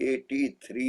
83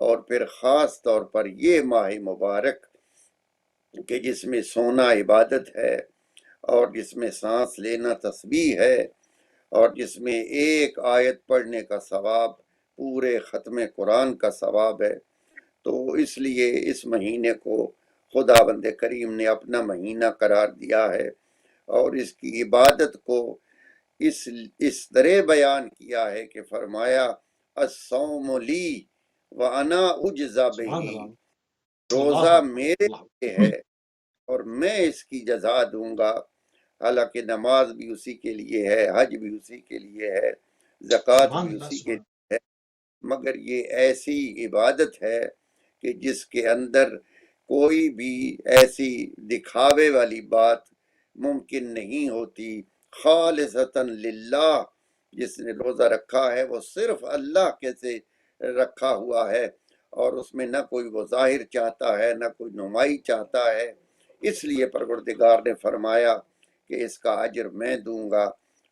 اور پھر خاص طور پر یہ ماہ مبارک کہ جس میں سونا عبادت ہے اور جس میں سانس لینا تسبیح ہے اور جس میں ایک آیت پڑھنے کا ثواب پورے ختم قرآن کا ثواب ہے، تو اس لیے اس مہینے کو خداوند کریم نے اپنا مہینہ قرار دیا ہے اور اس کی عبادت کو اس طرح بیان کیا ہے کہ فرمایا الصوم لی وانا اجزا سبحان بہی، اللہ، روزہ اللہ اکبر، میرے اللہ لیے ہے اور میں اس کی جزا دوں گا۔ حالانکہ نماز بھی اسی کے لیے ہے، حج بھی اسی کے لیے ہے، زکوٰۃ سبحان بھی اللہ، اسی کے سبحان لیے ہے، مگر یہ ایسی عبادت ہے کہ جس کے اندر کوئی بھی ایسی دکھاوے والی بات ممکن نہیں ہوتی۔ خالصتاً للہ، جس نے روزہ رکھا ہے وہ صرف اللہ کے سے رکھا ہوا ہے اور اس میں نہ کوئی وہ ظاہر چاہتا ہے نہ کوئی نمائی چاہتا ہے، اس لیے پروردگار نے فرمایا کہ اس کا اجر میں دوں گا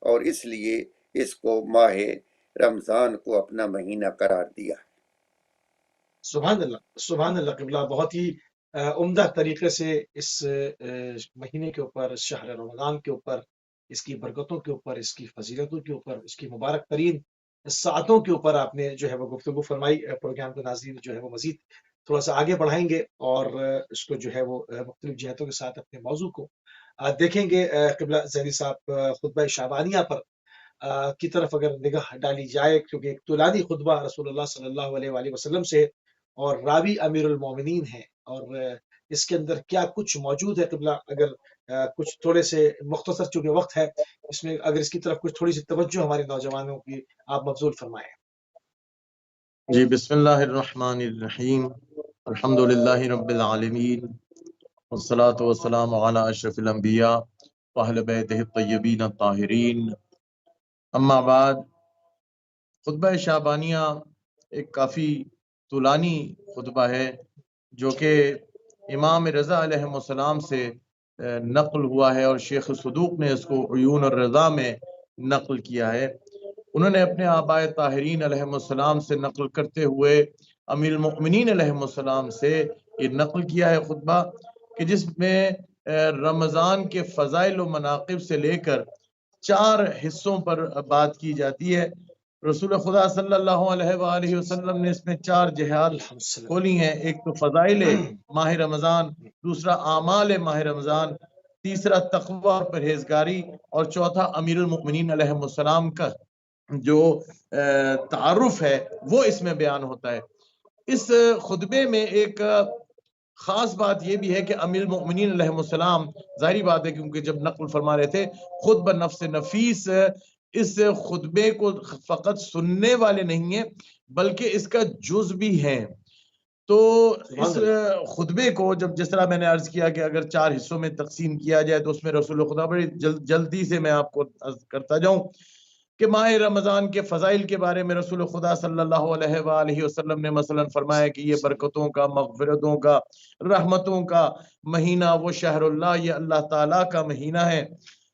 اور اس لیے اس کو ماہ رمضان کو اپنا مہینہ قرار دیا۔ سبحان اللہ، سبحان اللہ قبلہ، بہت ہی عمدہ طریقے سے اس مہینے کے اوپر، اس شہر رمضان کے اوپر، اس کی برکتوں کے اوپر، اس کی فضیلتوں کے اوپر، اس کی مبارک ترین ساعتوں کے اوپر آپ نے جو ہے وہ گفتگو فرمائی۔ پروگرام کے ناظرین جو ہے وہ مزید تھوڑا سا آگے بڑھائیں گے اور اس کو جو ہے وہ مختلف جہتوں کے ساتھ اپنے موضوع کو دیکھیں گے۔ قبلہ ذہنی صاحب، خطبہ شعبانیہ پر کی طرف اگر نگاہ ڈالی جائے، کیونکہ ایک طولانی خطبہ رسول اللہ صلی اللہ علیہ وآلہ وسلم سے، اور راوی امیر المومنین ہے، اور اس کے اندر کیا کچھ موجود ہے قبلہ، اگر کچھ تھوڑے سے مختصر چونکہ وقت ہے اس میں، اگر اس کی طرف کچھ تھوڑی سی توجہ ہمارے نوجوانوں کی آپ مبذول فرمائیں۔ جی، بسم اللہ الرحمن الرحیم، الحمد للہ رب العالمین، والصلاة والسلام علی اشرف الانبیاء واہل بیتہ الطیبین الطاہرین، اما بعد۔ خطبہ شعبانیہ ایک کافی طولانی خطبہ ہے جو کہ امام رضا علیہ السلام سے نقل ہوا ہے، اور شیخ صدوق نے اس کو عیون الرضا میں نقل کیا ہے۔ انہوں نے اپنے آبائے طاہرین علیہ السلام سے نقل کرتے ہوئے امیر المؤمنین علیہ السلام سے یہ نقل کیا ہے خطبہ، کہ جس میں رمضان کے فضائل و مناقب سے لے کر 4 حصوں پر بات کی جاتی ہے۔ رسول خدا صلی اللہ علیہ وآلہ وسلم نے اس میں 4 جہات کھولی ہیں۔ ایک تو فضائل ماہ رمضان، دوسرا اعمال ماہ رمضان، تیسرا تقوی اور پرہیزگاری، اور چوتھا امیر المؤمنین علیہ السلام کا جو تعارف ہے وہ اس میں بیان ہوتا ہے۔ اس خطبے میں ایک خاص بات یہ بھی ہے کہ امیر المؤمنین علیہ السلام، ظاہری بات ہے کیونکہ جب نقل فرما رہے تھے، خود بنفس نفیس اس خطبے کو فقط سننے والے نہیں ہیں بلکہ اس کا جز بھی ہیں۔ تو اس خطبے کو جس طرح میں نے عرض کیا کہ اگر 4 حصوں میں تقسیم کیا جائے تو اس میں رسول خدا، بڑی جلدی سے میں آپ کو عرض کرتا جاؤں کہ ماہ رمضان کے فضائل کے بارے میں رسول خدا صلی اللہ علیہ وآلہ وسلم نے مثلا فرمایا کہ یہ برکتوں کا، مغفرتوں کا، رحمتوں کا مہینہ، وہ شہر اللہ، یہ اللہ تعالیٰ کا مہینہ ہے۔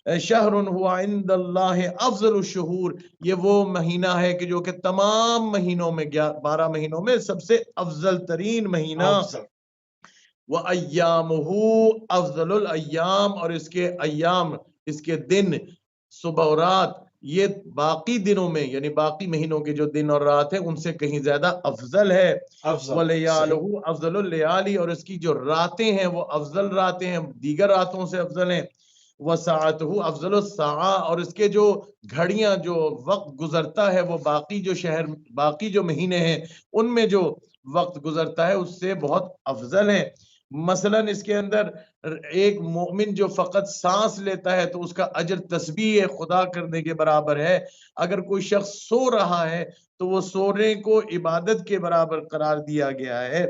شہر هو عند اللہ افضل الشہور، یہ وہ مہینہ ہے کہ جو کہ تمام مہینوں میں، 12 مہینوں میں سب سے افضل ترین مہینہ۔ وَأَيَّامُهُ افضل الایام، اور اس کے ایام، اس کے دن، صبح اور رات، یہ باقی دنوں میں یعنی باقی مہینوں کے جو دن اور رات ہیں ان سے کہیں زیادہ افضل ہے۔ وَلَيَالُهُ افضل اللیالی، اور اس کی جو راتیں ہیں وہ افضل راتیں ہیں، دیگر راتوں سے افضل ہیں۔ وَسَاعَتُهُ افضل الساعہ، اور اس کے جو گھڑیاں، جو وقت گزرتا ہے، وہ باقی جو مہینے ہیں ان میں جو وقت گزرتا ہے اس سے بہت افضل ہے۔ مثلا اس کے اندر ایک مومن جو فقط سانس لیتا ہے تو اس کا اجر تسبیح خدا کرنے کے برابر ہے۔ اگر کوئی شخص سو رہا ہے تو وہ سونے کو عبادت کے برابر قرار دیا گیا ہے۔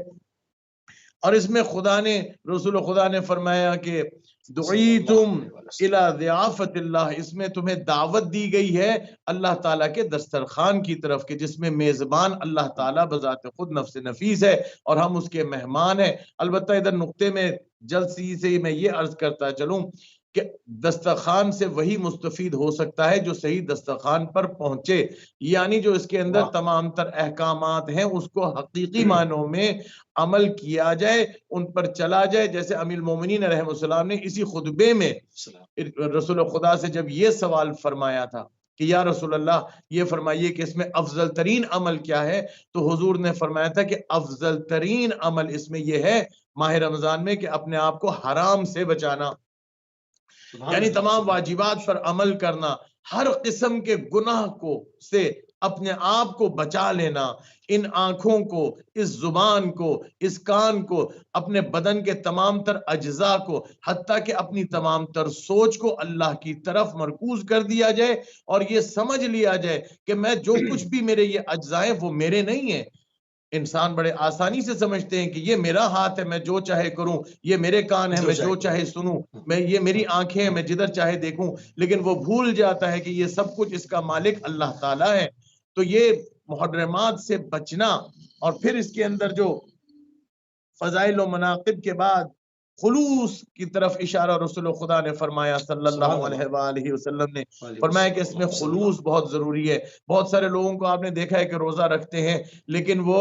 اور اس میں رسول خدا نے فرمایا کہ دعیتم الی ضیافت اللہ، اس میں تمہیں دعوت دی گئی ہے اللہ تعالیٰ کے دسترخوان کی طرف، کہ جس میں میزبان اللہ تعالیٰ بذات خود نفس نفیس ہے اور ہم اس کے مہمان ہیں۔ البتہ ادھر نقطے میں جلد سے میں یہ عرض کرتا چلوں کہ دسترخوان سے وہی مستفید ہو سکتا ہے جو صحیح دسترخوان پر پہنچے، یعنی جو اس کے اندر واہ تمام تر احکامات ہیں اس کو حقیقی معنوں میں عمل کیا جائے، ان پر چلا جائے۔ جیسے امیر المومنین رحمہ السلام نے اسی خطبے میں السلام رسول خدا سے جب یہ سوال فرمایا تھا کہ یا رسول اللہ یہ فرمائیے کہ اس میں افضل ترین عمل کیا ہے، تو حضور نے فرمایا تھا کہ افضل ترین عمل اس میں یہ ہے ماہ رمضان میں کہ اپنے آپ کو حرام سے بچانا، سبحان یعنی اللہ تمام سبحان واجبات پر عمل کرنا، ہر قسم کے گناہ کو سے اپنے آپ کو بچا لینا، ان آنکھوں کو، اس زبان کو، اس کان کو، اپنے بدن کے تمام تر اجزاء کو، حتیٰ کہ اپنی تمام تر سوچ کو اللہ کی طرف مرکوز کر دیا جائے اور یہ سمجھ لیا جائے کہ میں جو کچھ بھی میرے یہ اجزاء ہیں وہ میرے نہیں ہیں۔ انسان بڑے آسانی سے سمجھتے ہیں کہ یہ میرا ہاتھ ہے میں جو چاہے کروں، یہ میرے کان ہے میں جو چاہے سنوں، یہ میری آنکھیں ہیں میں جدھر چاہے دیکھوں، لیکن وہ بھول جاتا ہے کہ یہ سب کچھ اس کا مالک اللہ تعالیٰ ہے۔ تو یہ محرمات سے بچنا، اور پھر اس کے اندر جو فضائل و مناقب کے بعد خلوص کی طرف اشارہ رسول خدا نے فرمایا صلی اللہ علیہ وآلہ وسلم نے فرمایا کہ اس میں خلوص بہت ضروری ہے۔ بہت سارے لوگوں کو آپ نے دیکھا ہے کہ روزہ رکھتے ہیں لیکن وہ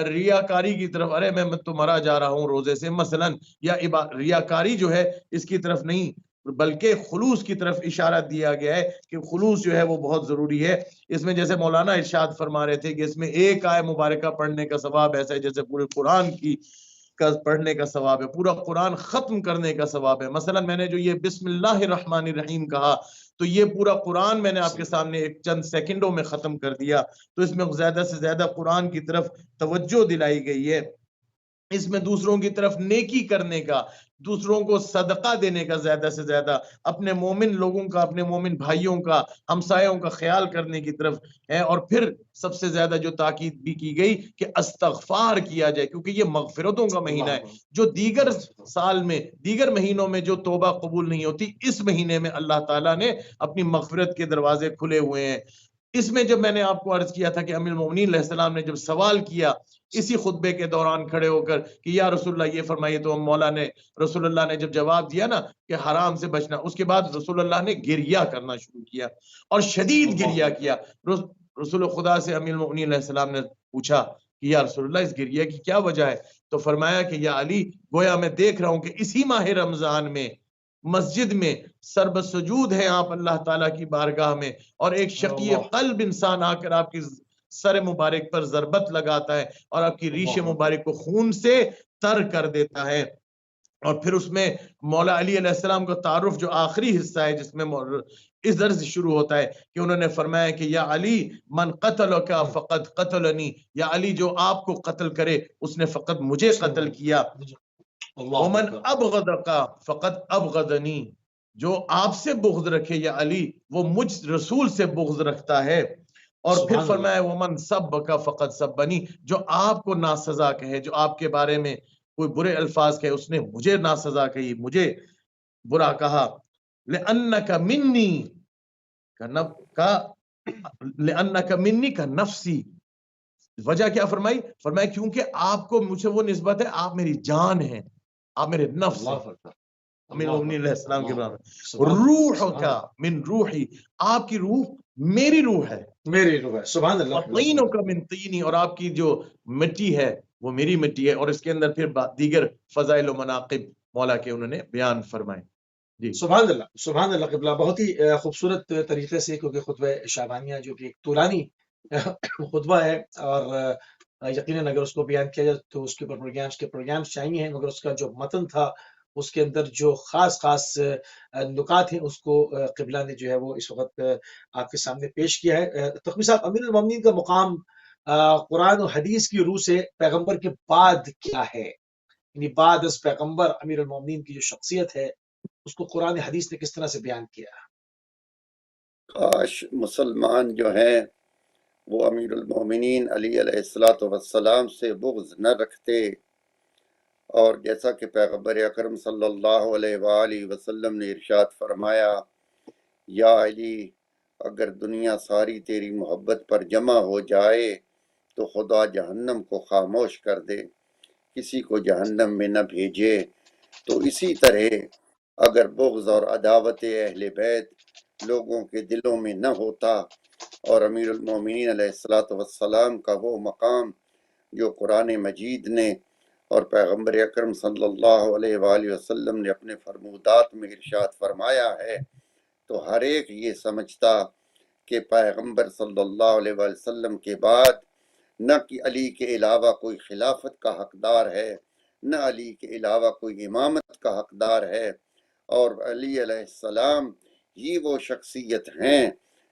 ریاکاری کی طرف، ارے میں تو مرا جا رہا ہوں روزے سے مثلا، یا ریاکاری جو ہے اس کی طرف نہیں بلکہ خلوص کی طرف اشارہ دیا گیا ہے کہ خلوص جو ہے وہ بہت ضروری ہے۔ اس میں جیسے مولانا ارشاد فرما رہے تھے کہ اس میں ایک آیت مبارکہ پڑھنے کا ثواب ایسا ہے جیسے پورے قرآن کی پڑھنے کا ثواب ہے، پورا قرآن ختم کرنے کا ثواب ہے۔ مثلا میں نے جو یہ بسم اللہ الرحمن الرحیم کہا تو یہ پورا قرآن میں نے آپ کے سامنے ایک چند سیکنڈوں میں ختم کر دیا، تو اس میں زیادہ سے زیادہ قرآن کی طرف توجہ دلائی گئی ہے۔ اس میں دوسروں کی طرف نیکی کرنے کا، دوسروں کو صدقہ دینے کا، زیادہ سے زیادہ اپنے مومن لوگوں کا، اپنے مومن بھائیوں کا، ہمسایوں کا خیال کرنے کی طرف ہے۔ اور پھر سب سے زیادہ جو تاکید بھی کی گئی کہ استغفار کیا جائے، کیونکہ یہ مغفرتوں کا مہینہ ہے۔ جو دیگر سال میں، دیگر مہینوں میں جو توبہ قبول نہیں ہوتی، اس مہینے میں اللہ تعالیٰ نے اپنی مغفرت کے دروازے کھلے ہوئے ہیں۔ اس میں جب میں نے آپ کو عرض کیا تھا کہ امیر المومنین علیہ السلام نے جب سوال کیا اسی خطبے کے دوران کھڑے ہو کر کہ یا رسول اللہ یہ فرمائیے، تو مولا نے رسول اللہ نے جب جواب دیا نا کہ حرام سے بچنا، اس کے بعد رسول اللہ نے گریہ کرنا شروع کیا اور شدید گریہ کیا۔ رسول خدا سے امیر المومنین علیہ السلام نے پوچھا کہ یا رسول اللہ اس گریہ کی کیا وجہ ہے؟ تو فرمایا کہ یا علی، گویا میں دیکھ رہا ہوں کہ اسی ماہ رمضان میں مسجد میں سرب سجود ہیں آپ اللہ تعالیٰ کی بارگاہ میں، اور ایک شقی قلب انسان آ کر آپ کی سر مبارک پر ضربت لگاتا ہے اور آپ کی ریش مبارک کو خون سے تر کر دیتا ہے۔ اور پھر اس میں مولا علی علیہ السلام کا تعارف جو آخری حصہ ہے جس میں اس درس سے شروع ہوتا ہے کہ انہوں نے فرمایا کہ یا علی من قتلک فقد قتلنی، یا علی جو آپ کو قتل کرے اس نے فقط مجھے قتل کیا۔ ومن ابغضک فقد ابغضنی، جو آپ سے بغض رکھے یا علی وہ مجھ رسول سے بغض رکھتا ہے۔ اور پھر فرمایا ومن سبک فقد سبنی، جو آپ کو ناسزا کہے، جو آپ کے بارے میں کوئی برے الفاظ کہے، اس نے مجھے ناسزا کہی، مجھے برا کہا۔ لأنک منی لأنک منی کا نفسی، وجہ کیا فرمائی؟ فرمایا کیونکہ آپ کو مجھے وہ نسبت ہے، آپ میری جان ہیں، آپ میرے نفس ہیں۔ امیر المومنین علیہ السلام کے برابر روح کا من روحی، آپ کی روح میری روح ہے، میری روح ہے، سبحان اللہ۔ طینوں کا من طینی، اور آپ کی جو مٹی ہے وہ میری مٹی ہے۔ اور اس کے اندر پھر دیگر فضائل و مناقب مولا کے انہوں نے بیان فرمائے۔ جی سبحان اللہ، سبحان اللہ قبلہ، بہت ہی خوبصورت طریقے سے، کیونکہ خطبہ شعبانیہ جو کہ ایک طولانی خطبہ ہے اور یقیناً اگر اس کو بیان کیا جائے تو اس کے اوپر پروگرامز چاہیے ہیں، مگر اس کا جو متن تھا اس کے اندر جو خاص نکات ہیں اس کو قبلہ نے جو ہے وہ اس وقت آپ کے سامنے پیش کیا ہے۔ تقوی صاحب، امیر المومنین کا مقام قرآن و حدیث کی روح سے پیغمبر کے بعد کیا ہے؟ یعنی بعد از پیغمبر امیر المومنین کی جو شخصیت ہے اس کو قرآن حدیث نے کس طرح سے بیان کیا؟ کاش مسلمان جو ہیں وہ امیر المومنین علی علیہ السلام سے بغض نہ رکھتے، اور جیسا کہ پیغمبر اکرم صلی اللہ علیہ وآلہ وسلم نے ارشاد فرمایا، یا علی اگر دنیا ساری تیری محبت پر جمع ہو جائے تو خدا جہنم کو خاموش کر دے، کسی کو جہنم میں نہ بھیجے۔ تو اسی طرح اگر بغض اور عداوت اہل بیت لوگوں کے دلوں میں نہ ہوتا اور امیر المومنین علیہ الصلوۃ والسلام کا وہ مقام جو قرآن مجید نے اور پیغمبر اکرم صلی اللہ علیہ وآلہ وسلم نے اپنے فرمودات میں ارشاد فرمایا ہے، تو ہر ایک یہ سمجھتا کہ پیغمبر صلی اللہ علیہ وآلہ وسلم کے بعد نہ کہ علی کے علاوہ کوئی خلافت کا حقدار ہے، نہ علی کے علاوہ کوئی امامت کا حقدار ہے، اور علی علیہ السلام ہی وہ شخصیت ہیں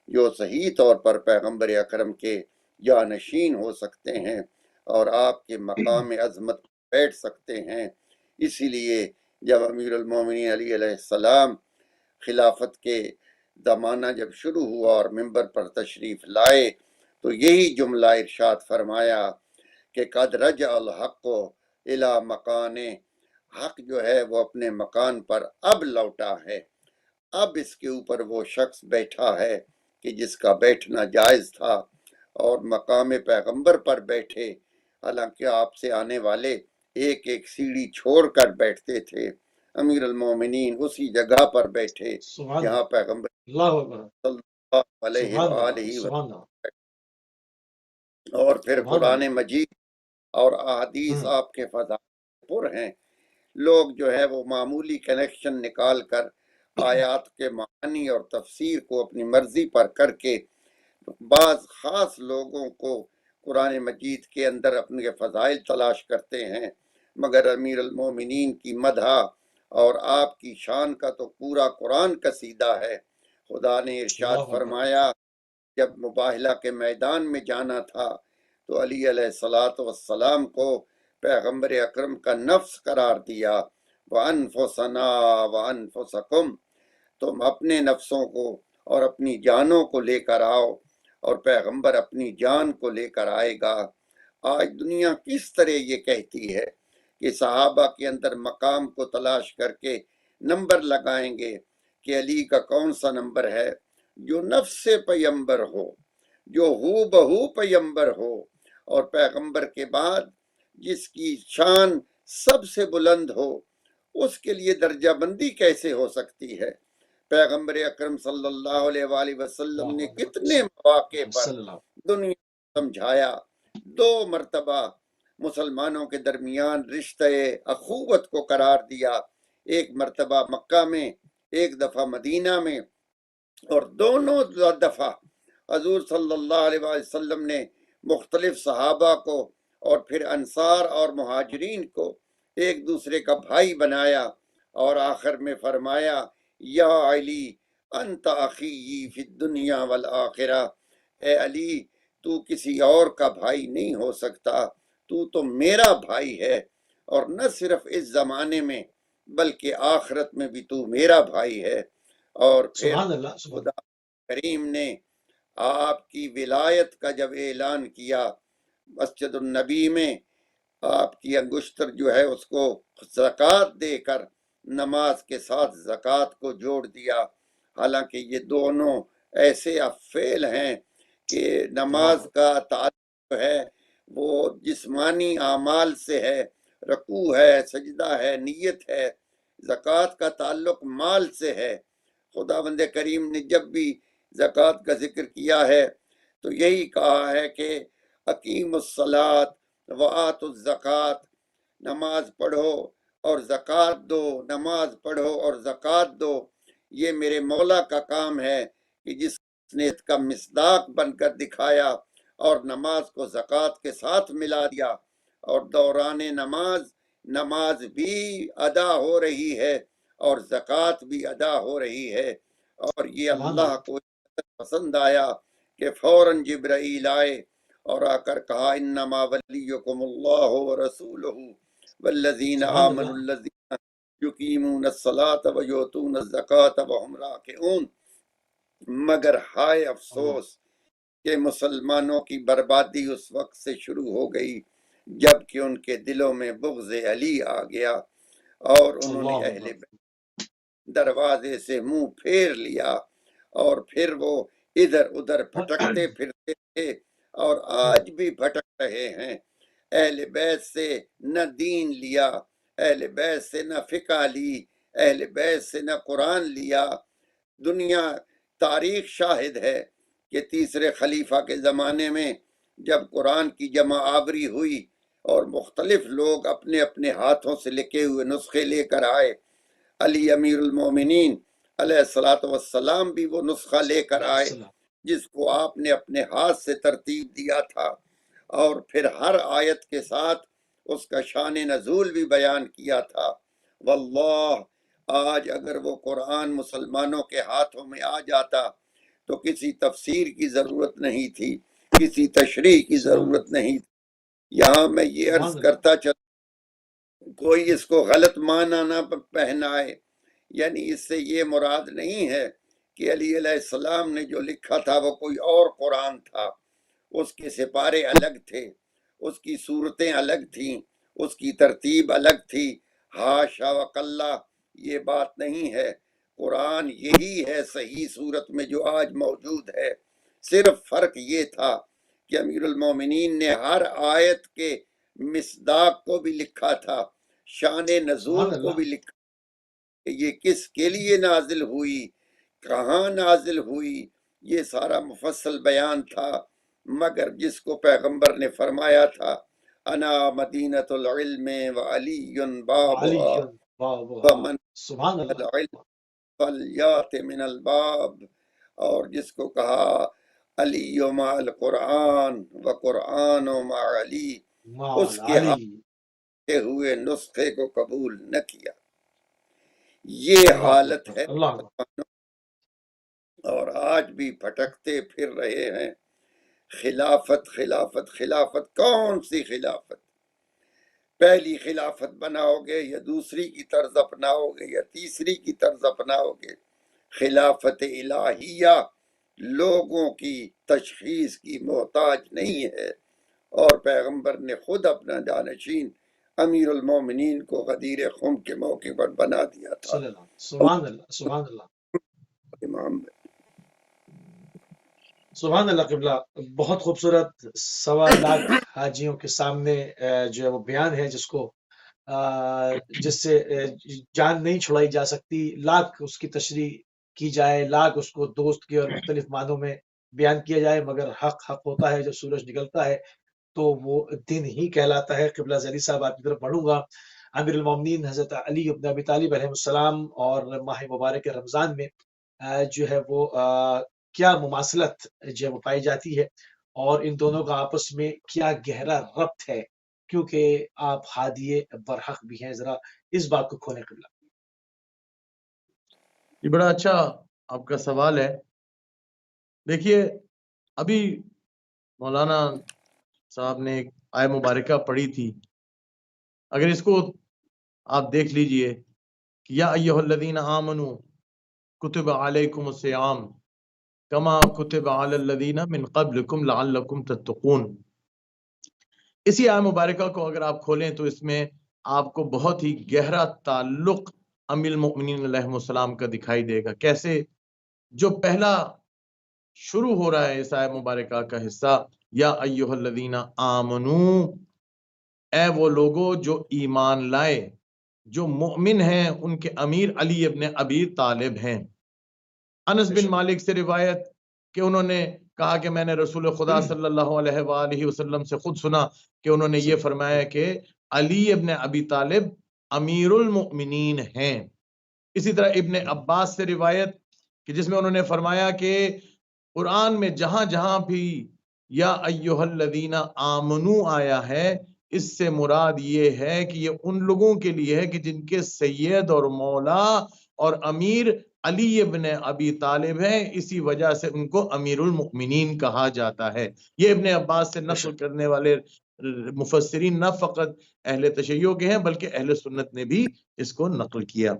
جو صحیح طور پر پیغمبر اکرم کے جانشین ہو سکتے ہیں اور آپ کے مقام عظمت بیٹھ سکتے ہیں۔ اسی لیے جب امیر المومنین علی علیہ السلام خلافت کے زمانہ جب شروع ہوا اور منبر پر تشریف لائے تو یہی جملہ ارشاد فرمایا کہ قد رجع الحق الی مکانے، حق جو ہے وہ اپنے مکان پر اب لوٹا ہے، اب اس کے اوپر وہ شخص بیٹھا ہے کہ جس کا بیٹھنا جائز تھا، اور مقام پیغمبر پر بیٹھے، حالانکہ آپ سے آنے والے ایک ایک سیڑھی چھوڑ کر بیٹھتے تھے، امیر المومنین اسی جگہ پر بیٹھے سبحان جہاں پیغمبر اللہ اکبر، صلی اللہ علیہ سبحان اللہ، وآلہ سبحان اللہ، وسلم، اور پھر سبحان قرآن اللہ۔ مجید اور احادیث آپ کے فضائل پر ہیں۔ لوگ جو ہے وہ معمولی کنیکشن نکال کر آیات کے معنی اور تفسیر کو اپنی مرضی پر کر کے بعض خاص لوگوں کو قرآن مجید کے اندر اپنے فضائل تلاش کرتے ہیں، مگر امیر المومنین کی مدح اور آپ کی شان کا تو پورا قرآن قصیدہ ہے۔ خدا نے ارشاد اللہ اکبر، فرمایا جب مباہلہ کے میدان میں جانا تھا تو علی علیہ الصلوۃ والسلام کو پیغمبر اکرم کا نفس قرار دیا، وَأَنفُسَنَا وَأَنفُسَكُمْ، تم اپنے نفسوں کو اور اپنی جانوں کو لے کر آؤ، اور پیغمبر اپنی جان کو لے کر آئے گا۔ آج دنیا کس طرح یہ کہتی ہے کہ صحابہ کے اندر مقام کو تلاش کر کے نمبر لگائیں گے کہ علی کا کون سا نمبر ہے، جو نفس سے پیغمبر ہو، جو ہو بہو پیغمبر ہو، اور پیغمبر کے بعد جس کی شان سب سے بلند ہو، اس کے لیے درجہ بندی کیسے ہو سکتی ہے؟ پیغمبر اکرم صلی اللہ علیہ وآلہ وسلم نے کتنے مواقع پر صلی اللہ دنیا کو سمجھایا، 2 مرتبہ مسلمانوں کے درمیان رشتہ اخوت کو قرار دیا، ایک مرتبہ مکہ میں، ایک دفعہ مدینہ میں، اور دونوں دفعہ حضور صلی اللہ علیہ وسلم نے مختلف صحابہ کو اور پھر انصار اور مہاجرین کو ایک دوسرے کا بھائی بنایا، اور آخر میں فرمایا یا علی انت اخی فی الدنیا والآخرہ، اے علی تو کسی اور کا بھائی نہیں ہو سکتا، تو میرا بھائی ہے، اور نہ صرف اس زمانے میں بلکہ آخرت میں بھی تو میرا بھائی ہے۔ اور پھر سبحان اللہ، سبحان خدا کریم نے آپ کی ولایت کا جب اعلان کیا، مسجد النبی میں آپ کی انگشتر جو ہے اس کو زکوٰۃ دے کر نماز کے ساتھ زکوٰۃ کو جوڑ دیا، حالانکہ یہ دونوں ایسے افعال ہیں کہ نماز کا تعلق جو ہے وہ جسمانی اعمال سے ہے، رکوع ہے، سجدہ ہے، نیت ہے، زکوٰۃ کا تعلق مال سے ہے۔ خداوند کریم نے جب بھی زکوٰۃ کا ذکر کیا ہے تو یہی کہا ہے کہ اقیم الصلاۃ وآتوا الزکوٰۃ، نماز پڑھو اور زکوٰۃ دو، نماز پڑھو اور زکوٰۃ دو۔ یہ میرے مولا کا کام ہے کہ جس نے اس کا مصداق بن کر دکھایا اور نماز کو زکوٰۃ کے ساتھ ملا دیا، اور دوران نماز بھی ادا ہو رہی ہے اور زکوٰۃ بھی ادا ہو رہی ہے، اور یہ اللہ کو پسند آیا کہ فوراً جبرائیل آئے اور آ کر کہا انما ولیکم اللہ ورسولہ والذین آمنوا الذین یقیمون الصلاۃ ویؤتون الزکاۃ وہم راکعون۔ مگر ہائے افسوس کہ مسلمانوں کی بربادی اس وقت سے شروع ہو گئی جب کہ ان کے دلوں میں بغض علی آ گیا، اور انہوں نے اہل دروازے سے منہ پھیر لیا، اور پھر وہ ادھر ادھر بھٹکتے پھرتے تھے اور آج بھی بھٹک رہے ہیں۔ اہل بیت سے نہ دین لیا، اہل بیت سے نہ فقہ لی، اہل بیت سے نہ قرآن لیا۔ دنیا تاریخ شاہد ہے کہ تیسرے خلیفہ کے زمانے میں جب قرآن کی جمع آوری ہوئی اور مختلف لوگ اپنے اپنے ہاتھوں سے لکھے ہوئے نسخے لے کر آئے، علی امیر المومنین علیہ الصلوۃ والسلام بھی وہ نسخہ لے کر آئے جس کو آپ نے اپنے ہاتھ سے ترتیب دیا تھا، اور پھر ہر آیت کے ساتھ اس کا شان نزول بھی بیان کیا تھا۔ واللہ آج اگر وہ قرآن مسلمانوں کے ہاتھوں میں آ جاتا تو کسی تفسیر کی ضرورت نہیں تھی، کسی تشریح کی ضرورت نہیں تھی۔ یہاں میں یہ عرض کرتا چلوں، کوئی اس کو غلط معنی نہ پہنائے، یعنی اس سے یہ مراد نہیں ہے کہ علی علیہ السلام نے جو لکھا تھا وہ کوئی اور قرآن تھا۔ اس کے سپارے الگ تھے، اس کی صورتیں الگ تھیں، اس کی ترتیب الگ تھی۔ ہاشا وکلا، یہ بات نہیں ہے۔ قرآن یہی ہے صحیح صورت میں جو آج موجود ہے، صرف فرق یہ تھا کہ امیر المومنین نے ہر آیت کے مصداق کو بھی لکھا تھا، شان نزول کو بھی لکھا، کہ یہ کس کے لیے نازل ہوئی، کہاں نازل ہوئی، یہ سارا مفصل بیان تھا۔ مگر جس کو پیغمبر نے فرمایا تھا انا مدینۃ العلم وعلی بابها ومن العلم فلیات من الباب، اور جس کو کہا علی مع القرآن وقرآن مع علی، اس کے ہاتھ ہوئے نسخے کو قبول نہ کیا۔ یہ حالت ہے اور آج بھی بھٹکتے پھر رہے ہیں۔ خلافت خلافت خلافت، کون سی خلافت؟ پہلی خلافت بناؤ گے یا دوسری کی طرز اپناؤ گے یا تیسری کی طرز اپناؤ گے؟ خلافت الہیہ لوگوں کی تشخیص کی محتاج نہیں ہے، اور پیغمبر نے خود اپنا جانشین امیر المومنین کو غدیر خم کے موقع پر بنا دیا تھا۔ سبحان اللہ، سبحان اللہ، امام سبحان اللہ قبلہ۔ بہت خوبصورت 1.25 لاکھ حاجیوں کے سامنے جو ہے وہ بیان ہے جس سے جان نہیں چھڑائی جا سکتی، لاکھ اس کی تشریح کی جائے، لاکھ اس کو دوست کی اور مختلف معنوں میں بیان کیا جائے، مگر حق حق ہوتا ہے۔ جب سورج نکلتا ہے تو وہ دن ہی کہلاتا ہے۔ قبلہ ذیلی صاحب آپ کی طرف بڑھوں گا۔ امیر المومنین حضرت علی بن ابی طالب علیہ السلام اور ماہ مبارک رمضان میں جو ہے وہ کیا مماثلت جو ہے وہ پائی جاتی ہے، اور ان دونوں کا آپس میں کیا گہرا ربط ہے، کیونکہ آپ ہادی برحق بھی ہیں۔ ذرا اس بات کو کھولیں قبلہ۔ یہ بڑا اچھا آپ کا سوال ہے۔ دیکھیے، ابھی مولانا صاحب نے ایک آیہ مبارکہ پڑھی تھی، اگر اس کو آپ دیکھ لیجئے کہ یا ایھا الذین آمنوا کتب علیکم الصیام کما کتب علی الذین من قبلکم لعلکم تتقون، اسی آیہ مبارکہ کو اگر آپ کھولیں تو اس میں آپ کو بہت ہی گہرا تعلق امیر المؤمنین علیہ السلام کا دکھائی دے گا۔ کیسے؟ جو پہلا شروع ہو رہا ہے اس آیہ مبارکہ کا حصہ، یا ایھا الذین آمنو، اے وہ لوگوں جو ایمان لائے، جو مؤمن ہیں، ان کے امیر علی ابن ابی طالب ہیں۔ انس بن مالک سے روایت کہ انہوں نے کہا کہ میں نے رسول خدا صلی اللہ علیہ وآلہ وسلم سے خود سنا کہ انہوں نے یہ فرمایا کہ علی ابن ابی طالب امیر المؤمنین ہیں۔ اسی طرح ابن عباس سے روایت کہ جس میں انہوں نے فرمایا کہ قرآن میں جہاں جہاں بھی یا ایھا الذین آمنو آیا ہے، اس سے مراد یہ ہے کہ یہ ان لوگوں کے لیے ہے کہ جن کے سید اور مولا اور امیر علی ابن ابی طالب ہیں، اسی وجہ سے ان کو امیر المؤمنین کہا جاتا ہے۔ یہ ابن عباس سے نقل کرنے والے مفسرین نہ فقط اہل تشیع کے ہیں بلکہ اہل سنت نے بھی اس کو نقل کیا۔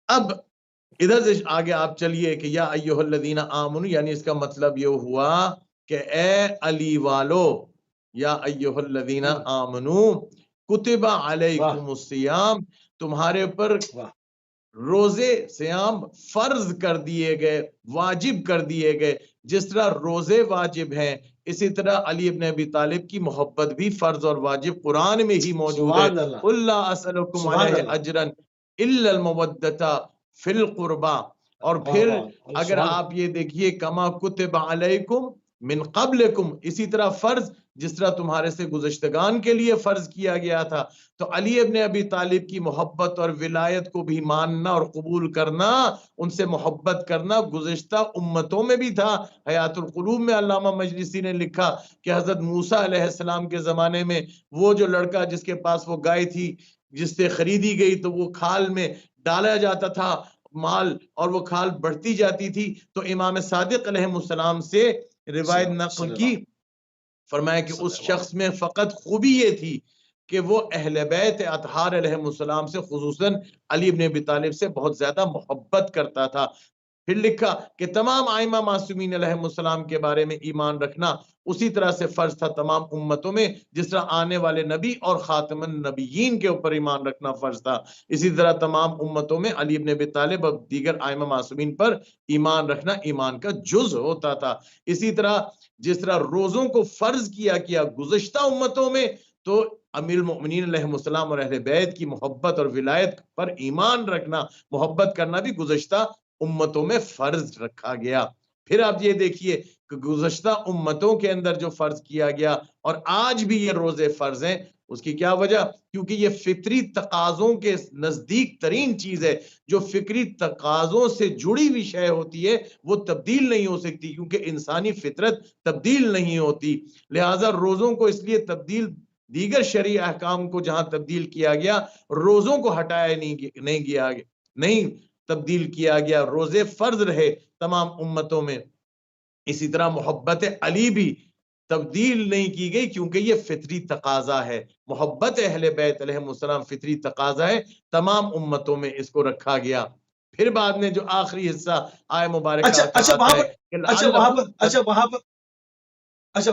اب ادھر سے آگے آپ چلیے کہ یا ایھا الذین آمنو، یعنی اس کا مطلب یہ ہوا کہ اے علی والو، یا ایھا الذین آمنو کتب علیکم الصیام، تمہارے پر روزے سیام فرض کر دیے گئے، واجب کر دیے گئے۔ جس طرح روزے واجب ہیں اسی طرح علی ابن ابی طالب کی محبت بھی فرض اور واجب قرآن میں ہی موجود ہے. سبحان اللہ، قل لا اسألکم سبحان علیہ اللہ، اجرا الا المودۃ فی القربا. اور واہ پھر واہ، اگر سبحان آپ یہ دیکھیے کما کتب علیکم من قبلکم، اسی طرح فرض جس طرح تمہارے سے گزشتگان کے لیے فرض کیا گیا تھا. تو علی ابن ابی طالب کی محبت اور ولایت کو بھی ماننا اور قبول کرنا، ان سے محبت کرنا گزشتہ امتوں میں بھی تھا. حیات القلوب میں علامہ مجلسی نے لکھا کہ حضرت موسیٰ علیہ السلام کے زمانے میں وہ جو لڑکا جس کے پاس وہ گائے تھی جس سے خریدی گئی تو وہ کھال میں ڈالا جاتا تھا مال اور وہ کھال بڑھتی جاتی تھی، تو امام صادق علیہ السلام سے روایت نقل کی، فرمایا کہ اس شخص میں فقط خوبی یہ تھی کہ وہ اہل بیت اطہار علیہ السلام سے خصوصاً علی ابن ابی طالب سے بہت زیادہ محبت کرتا تھا. پھر لکھا کہ تمام ائمہ معصومین علیہ السلام کے بارے میں ایمان رکھنا اسی طرح سے فرض تھا تمام امتوں میں جس طرح آنے والے نبی اور خاتم النبیین کے اوپر ایمان رکھنا فرض تھا. اسی طرح تمام امتوں میں علی ابن ابی طالب اور دیگر ائمہ معصومین پر ایمان رکھنا ایمان کا جز ہوتا تھا. اسی طرح جس طرح روزوں کو فرض کیا گزشتہ امتوں میں، تو امیر المؤمنین علیہ السلام اور اہل بیت کی محبت اور ولایت پر ایمان رکھنا، محبت کرنا بھی گزشتہ امتوں میں فرض رکھا گیا. پھر آپ یہ دیکھیے کہ گزشتہ امتوں کے اندر جو فرض کیا گیا اور آج بھی یہ روزے فرض ہیں، اس کی کیا وجہ؟ کیونکہ یہ فطری تقاضوں کے نزدیک ترین چیز ہے. جو فکری تقاضوں سے جڑی ہوئی شے ہوتی ہے وہ تبدیل نہیں ہو سکتی، کیونکہ انسانی فطرت تبدیل نہیں ہوتی. لہٰذا روزوں کو اس لیے تبدیل، دیگر شرعی احکام کو جہاں تبدیل کیا گیا، روزوں کو ہٹایا نہیں تبدیل کیا گیا. روزے فرض رہے تمام امتوں میں. اسی طرح محبت علی بھی تبدیل نہیں کی گئی، کیونکہ یہ فطری تقاضا ہے. محبت اہل بیت علیہ السلام فطری تقاضا ہے، تمام امتوں میں اس کو رکھا گیا. پھر بعد میں جو آخری حصہ آئے مبارکہ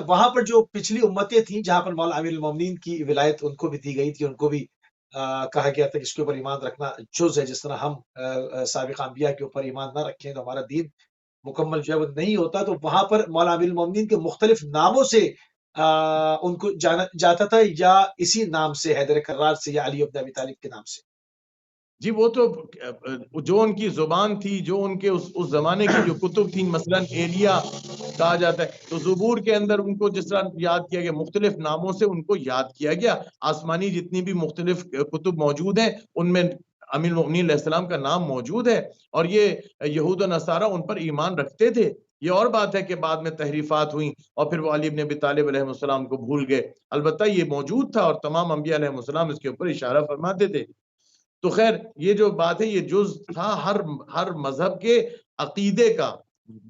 وہاں پر جو پچھلی امتیں تھیں جہاں پر مولا امیر المومنین کی ولایت ان کو بھی دی گئی تھی، ان کو بھی کہا گیا تھا کہ اس کے اوپر ایمان رکھنا جز ہے. جس طرح ہم سابق انبیاء کے اوپر ایمان نہ رکھیں تو ہمارا دین مکمل جو ہے وہ نہیں ہوتا. تو وہاں پر مولا امیر المومنین کے مختلف ناموں سے ان کو جانا جاتا تھا، یا اسی نام سے حیدر کرار سے یا علی ابن ابی طالب کے نام سے. جی وہ تو جو ان کی زبان تھی، جو ان کے اس زمانے کی جو کتب تھیں، مثلا ایلیا کہا جاتا ہے، تو زبور کے اندر ان کو جس طرح یاد کیا گیا، مختلف ناموں سے ان کو یاد کیا گیا. آسمانی جتنی بھی مختلف کتب موجود ہیں ان میں امیر المؤمنین علیہ السلام کا نام موجود ہے، اور یہ یہود و نصارہ ان پر ایمان رکھتے تھے. یہ اور بات ہے کہ بعد میں تحریفات ہوئیں اور پھر وہ علی ابن ابی طالب علیہ السلام کو بھول گئے. البتہ یہ موجود تھا اور تمام انبیاء علیہ السلام اس کے اوپر اشارہ فرماتے تھے. تو خیر یہ جو بات ہے یہ جز تھا، ہر مذہب کے عقیدے کا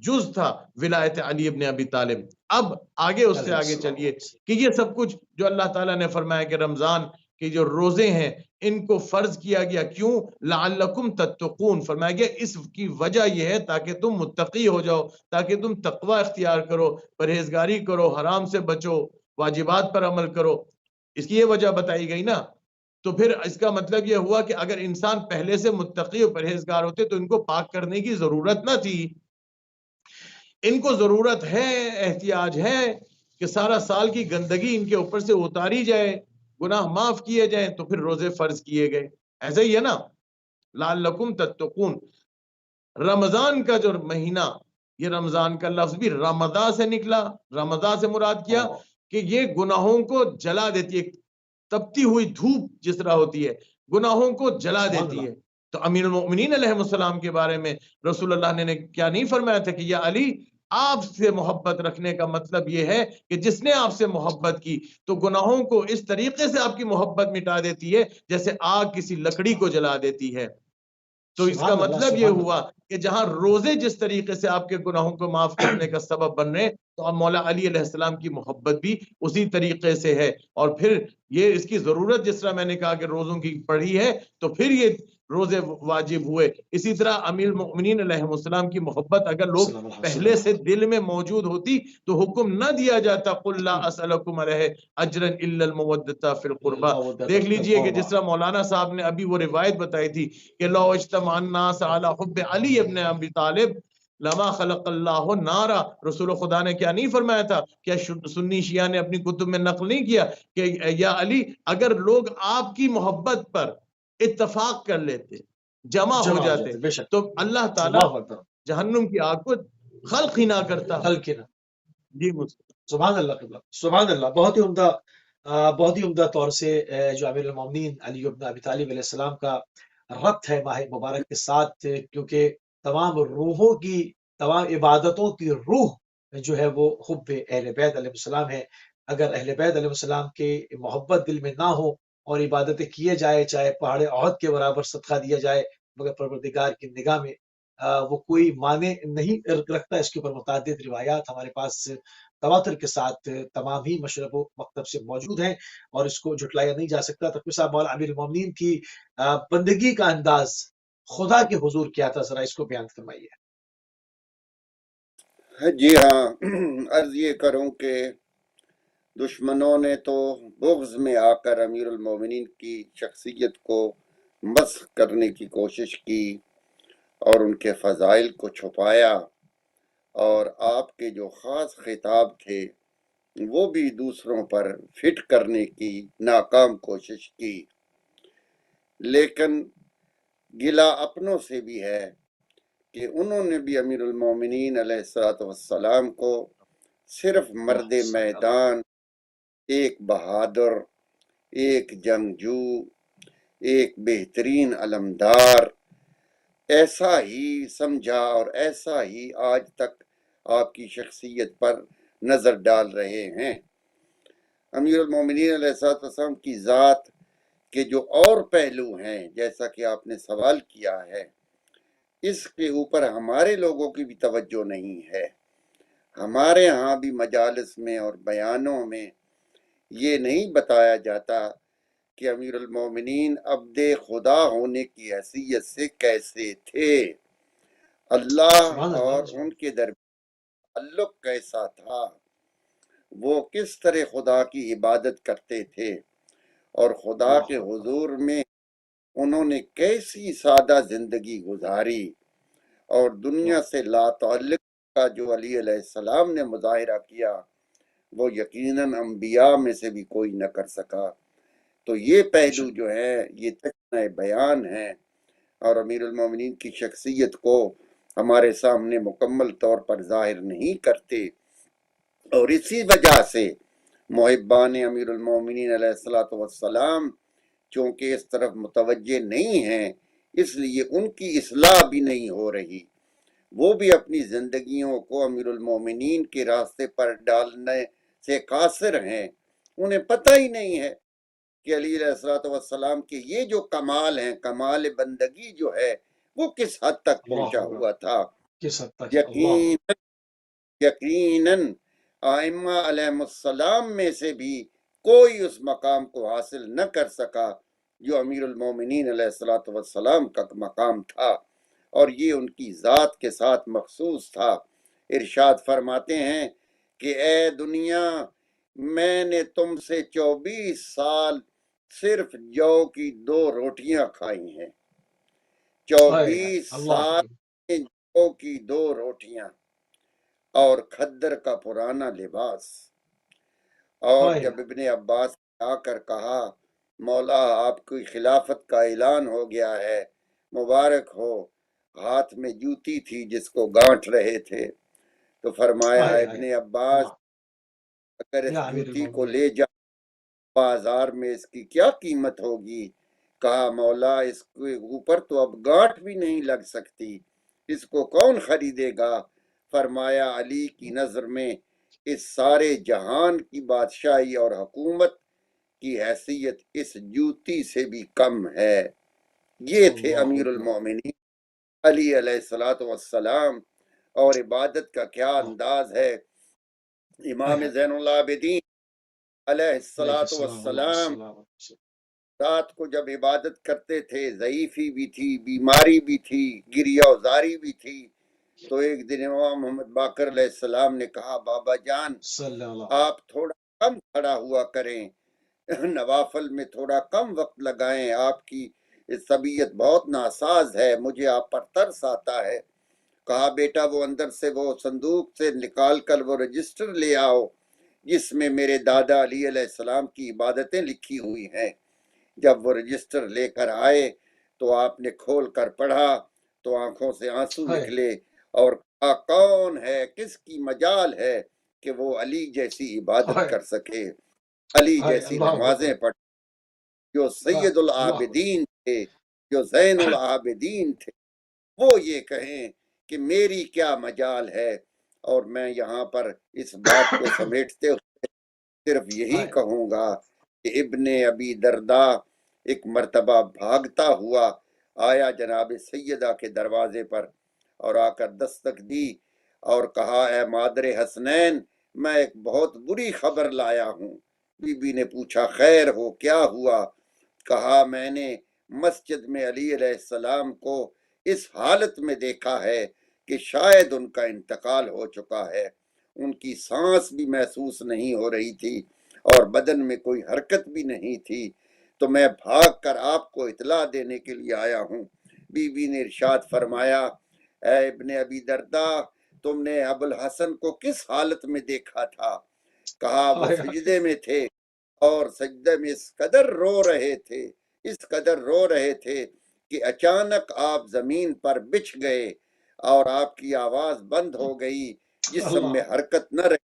جز تھا ولایت علی ابن ابی طالب. اب آگے اس سے آگے چلیے کہ یہ سب کچھ جو اللہ تعالیٰ نے فرمایا کہ رمضان کے جو روزے ہیں ان کو فرض کیا گیا، کیوں؟ لعلکم تتقون، فرمایا گیا اس کی وجہ یہ ہے تاکہ تم متقی ہو جاؤ، تاکہ تم تقوی اختیار کرو، پرہیزگاری کرو، حرام سے بچو، واجبات پر عمل کرو. اس کی یہ وجہ بتائی گئی نا. تو پھر اس کا مطلب یہ ہوا کہ اگر انسان پہلے سے متقی و پرہیزگار ہوتے تو ان کو پاک کرنے کی ضرورت نہ تھی. ان کو ضرورت ہے، احتیاج ہے کہ سارا سال کی گندگی ان کے اوپر سے اتاری جائے، گناہ معاف کیے جائیں، تو پھر روزے فرض کیے گئے. ایسا ہی ہے نا، لعلکم تتقون. رمضان کا جو مہینہ، یہ رمضان کا لفظ بھی رمضان سے نکلا. رمضان سے مراد کیا کہ یہ گناہوں کو جلا دیتی ہے، تپتی ہوئی دھوپ جس طرح ہوتی ہے گناہوں کو جلا دیتی ہے. تو امیر المؤمنین علیہ السلام کے بارے میں رسول اللہ نے کیا نہیں فرمایا تھا کہ یا علی، آپ سے محبت رکھنے کا مطلب یہ ہے کہ جس نے آپ سے محبت کی تو گناہوں کو اس طریقے سے آپ کی محبت مٹا دیتی ہے جیسے آگ کسی لکڑی کو جلا دیتی ہے. تو اس کا مطلب یہ ہوا کہ جہاں روزے جس طریقے سے آپ کے گناہوں کو معاف کرنے کا سبب بن رہے، تو اب مولا علی علیہ السلام کی محبت بھی اسی طریقے سے ہے. اور پھر یہ اس کی ضرورت، جس طرح میں نے کہا کہ روزوں کی پڑھی ہے، تو پھر یہ روزے واجب ہوئے. اسی طرح امیر المؤمنین علیہ السلام کی محبت اگر لوگ پہلے سے دل میں موجود ہوتی تو حکم نہ دیا جاتا قل لا اسألکم علیہ اجرا الا المودۃ فی القربى. دیکھ لیجئے کہ جس طرح مولانا صاحب نے ابھی وہ روایت بتائی تھی کہ لو اجتمع الناس علی حب علی ابن ابی طالب، لما خلق اللہ نارا، رسول خدا نے کیا نہیں فرمایا تھا؟ کیا سنی شیعہ نے اپنی کتب میں نقل نہیں کیا کہ یا علی اگر لوگ آپ کی محبت پر اتفاق کر لیتے، جمع ہو جاتے، بے شک، تو اللہ تعالیٰ اللہ اکبر، جہنم کی آگ کو خلق ہی نہ کرتا۔ خلق ہی نہ۔ جی سبحان اللہ قبلہ، سبحان اللہ، بہت ہی عمدہ بہت ہی عمدہ طور سے جو امیر المومنین علی بن ابی طالب علیہ السلام کا ربط ہے ماہ مبارک کے ساتھ، کیونکہ تمام روحوں کی، تمام عبادتوں کی روح جو ہے وہ حب اہل بیت علیہ السلام ہے۔ اگر اہل بیت علیہ السلام کے محبت دل میں نہ ہو اور عبادتیں کیے جائے، چاہے پہاڑ احد کے برابر صدقہ دیا جائے، مگر پروردگار کی نگاہ میں وہ کوئی معنی نہیں رکھتا۔ اس کے اوپر متعدد روایات ہمارے پاس تواتر کے ساتھ تمام ہی مشرب و مکتب سے موجود ہیں، اور اس کو جھٹلایا نہیں جا سکتا۔ تقوی صاحب، مولا امیر المومنین کی بندگی کا انداز خدا کے حضور کیا تھا، ذرا اس کو بیان فرمائیے۔ جی ہاں، عرض یہ کروں کہ دشمنوں نے تو بغض میں آ کر امیر المومنین کی شخصیت کو مسخ کرنے کی کوشش کی اور ان کے فضائل کو چھپایا، اور آپ کے جو خاص خطاب تھے وہ بھی دوسروں پر فٹ کرنے کی ناکام کوشش کی۔ لیکن گلہ اپنوں سے بھی ہے کہ انہوں نے بھی امیر المومنین علیہ السلام کو صرف مرد میدان، ایک بہادر، ایک جنگجو، ایک بہترین علمدار ایسا ہی سمجھا، اور ایسا ہی آج تک آپ کی شخصیت پر نظر ڈال رہے ہیں۔ امیر المومنین علیہ السلام کی ذات کے جو اور پہلو ہیں، جیسا کہ آپ نے سوال کیا ہے، اس کے اوپر ہمارے لوگوں کی بھی توجہ نہیں ہے۔ ہمارے ہاں بھی مجالس میں اور بیانوں میں یہ نہیں بتایا جاتا کہ امیر المومنین عبد خدا ہونے کی حیثیت سے کیسے تھے، اللہ اور ان کے درمیان تعلق کیسا تھا، وہ کس طرح خدا کی عبادت کرتے تھے، اور خدا کے حضور میں انہوں نے کیسی سادہ زندگی گزاری، اور دنیا سے لا تعلق کا جو علی علیہ السلام نے مظاہرہ کیا وہ یقیناً انبیاء میں سے بھی کوئی نہ کر سکا۔ تو یہ پہلو جو ہے یہ تشنہ بیان ہے، اور امیر المومنین کی شخصیت کو ہمارے سامنے مکمل طور پر ظاہر نہیں کرتے، اور اسی وجہ سے محبان امیر المومنین علیہ السلام چونکہ اس طرف متوجہ نہیں ہیں، اس لیے ان کی اصلاح بھی نہیں ہو رہی۔ وہ بھی اپنی زندگیوں کو امیر المومنین کے راستے پر ڈالنے سے قاصر ہیں، انہیں پتہ ہی نہیں ہے کہ علی علیہ السلام کے یہ جو کمال ہیں، کمال بندگی جو ہے وہ کس حد تک پہنچا ہوا تھا۔ یقیناً ائمہ علیہ السلام میں سے بھی کوئی اس مقام کو حاصل نہ کر سکا جو امیر المومنین علیہ السلام کا مقام تھا، اور یہ ان کی ذات کے ساتھ مخصوص تھا۔ ارشاد فرماتے ہیں کہ اے دنیا، میں نے تم سے 24 سال صرف جو کی 2 روٹیاں کھائی ہیں، 24 سال جو کی 2 روٹیاں اور کھدر کا پرانا لباس۔ اور جب ابن عباس نے آ کر کہا مولا آپ کی خلافت کا اعلان ہو گیا ہے، مبارک ہو، ہاتھ میں جوتی تھی جس کو گانٹھ رہے تھے، تو فرمایا ابن عباس اگر اس جوتی کو لے جا بازار میں اس کی کیا قیمت ہوگی؟ کہا مولا اس کے اوپر تو اب گانٹھ بھی نہیں لگ سکتی، اس کو کون خریدے گا؟ فرمایا علی کی نظر میں اس سارے جہان کی بادشاہی اور حکومت کی حیثیت اس جوتی سے بھی کم ہے۔ یہ تھے امیر المومنین علی علیہ السلام، اور عبادت کا کیا انداز ہے۔ امام زین العابدین علیہ السلام رات کو جب عبادت کرتے تھے، ضعیفی بھی تھی، بیماری بھی تھی، گریہ وزاری بھی تھی، تو ایک دن امام محمد باقر علیہ السلام نے کہا بابا جان آپ تھوڑا کم کھڑا ہوا کریں، نوافل میں تھوڑا کم وقت لگائیں، آپ کی طبیعت بہت ناساز ہے، مجھے آپ پر ترس آتا ہے۔ کہا بیٹا وہ اندر سے وہ صندوق سے نکال کر وہ رجسٹر لے آؤ جس میں میرے دادا علی علیہ السلام کی عبادتیں لکھی ہوئی ہیں۔ جب وہ رجسٹر لے کر آئے تو آپ نے کھول کر پڑھا تو آنکھوں سے آنسو ہائے نکلے اور کہا کون ہے، کس کی مجال ہے کہ وہ علی جیسی عبادت ہائے کر سکے، علی ہائے جیسی اللہ نمازیں اکبر، پڑھ، جو سید اللہ اکبر، العابدین تھے، جو زین العابدین تھے، وہ یہ کہیں کہ میری کیا مجال ہے۔ اور میں یہاں پر اس بات کو سمیٹتے ہوئے صرف یہی ہائے کہوں گا کہ ابن ابی درداء ایک مرتبہ بھاگتا ہوا آیا جناب سیدہ کے دروازے پر اور آ کر دستک دی اور کہا اے مادر حسنین میں ایک بہت بری خبر لایا ہوں۔ بی بی نے پوچھا خیر ہو، کیا ہوا؟ کہا میں نے مسجد میں علی علیہ السلام کو اس حالت میں دیکھا ہے کہ شاید ان کا انتقال ہو چکا ہے، ان کی سانس بھی محسوس نہیں ہو رہی تھی اور بدن میں کوئی حرکت بھی نہیں تھی، تو میں بھاگ کر آپ کو اطلاع دینے کے لیے آیا ہوں۔ بی بی نے ارشاد فرمایا اے ابن ابی درداء تم نے ابو الحسن کو کس حالت میں دیکھا تھا؟ کہا وہ ہائے سجدے میں تھے اور سجدے میں اس قدر رو رہے تھے، اس قدر رو رہے تھے کہ اچانک آپ زمین پر بچھ گئے اور آپ کی آواز بند ہو گئی، جسم میں اللہ حرکت نہ رہی،